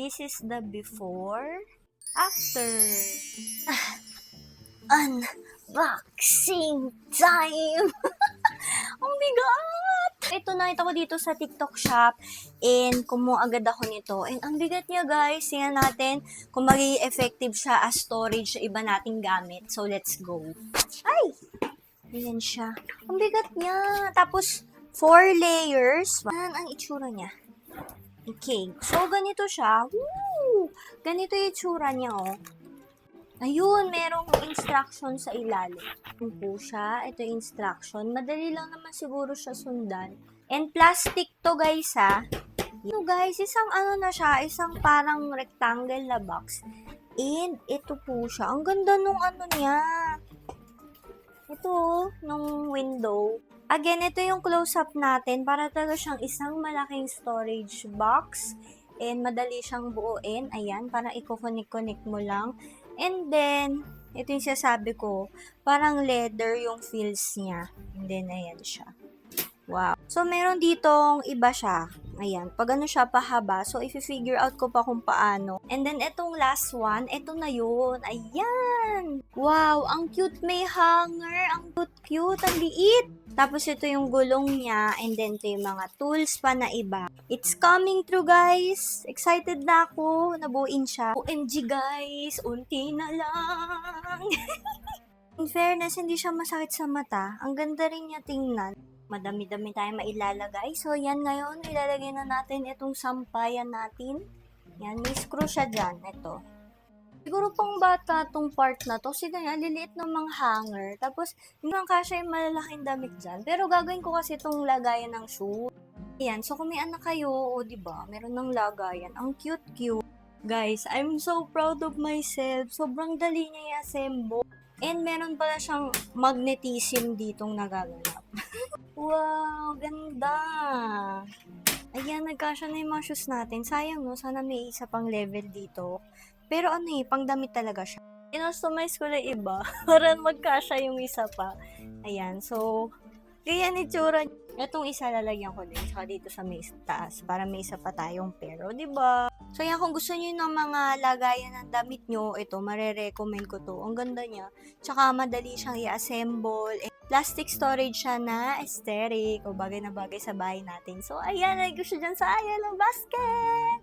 this is the before, after. Unboxing time! Ang bigat! Ito nakita ko dito sa TikTok shop and kumuha agad ako nito. And ang bigat niya guys, tingnan natin kung magiging effective siya as storage sa iba nating gamit. So let's go. Ay! Ayan siya. Ang bigat niya. Tapos 4 layers. Yan ang itsura niya. Okay. So ganito siya. Woo! Ganito yung itsura niya oh. Ayun, merong instruction sa ilalim. Ito po siya. Ito yung instruction. Madali lang naman siguro siya sundan. And plastic to guys ha. Ito guys, isang ano na siya, isang parang rectangle na box. And ito po siya. Ang ganda nung ano niya. Ito, nung window. Again, ito yung close-up natin. Para talaga siyang isang malaking storage box. And madali siyang buuin. Ayan, parang i-connect mo lang. And then, ito yung sinasabi ko, parang leather yung feels niya. And then, ayan siya. Wow. So, meron ditong iba siya. Ayan. Pag ano siya, pahaba. So, i-figure out ko pa kung paano. And then, itong last one, ito na yun. Ayan. Wow. Ang cute. May hanger. Ang cute. Ang liit. Tapos, ito yung gulong niya. And then, ito yung mga tools pa na iba. It's coming through, guys. Excited na ako. Nabuin siya. OMG, guys. Unti na lang. In fairness, hindi siya masakit sa mata. Ang ganda rin niya tingnan. Madami-dami tayong mailalagay. So, yan ngayon. Ilalagay na natin itong sampayan natin. Yan. May screw siya dyan. Ito. Siguro pang bata tong part na to. Kasi ganyan, liliit ng mga hanger. Tapos, hindi lang kasya yung malalaking damit dyan. Pero gagawin ko kasi itong lagayan ng shoe. Ayan. So, kung may anak kayo, o diba, meron ng lagayan. Ang cute-cute. Guys, I'm so proud of myself. Sobrang dali niya i-assemble. And meron pala siyang magnetism ditong nagaganap. Wow, ganda! Ayan, nagkasya na yung mga shoes natin. Sayang no, sana may isa pang level dito. Pero ano eh, pangdamit talaga siya. Inostomize ko na iba para magkasya yung isa pa. Ayan, so, ganyan itsura. Itong isa lalagyan ko din, saka dito sa may taas, para may isa pa tayong pero, diba? So, yan, kung gusto nyo ng mga lagayan ng damit nyo, ito, marere-recommend ko to. Ang ganda niya. Tsaka, madali siyang i-assemble. Plastic storage siya na aesthetic o bagay na bagay sa bahay natin. So, ayan, nag-gusto dyan sa Ayala Basket!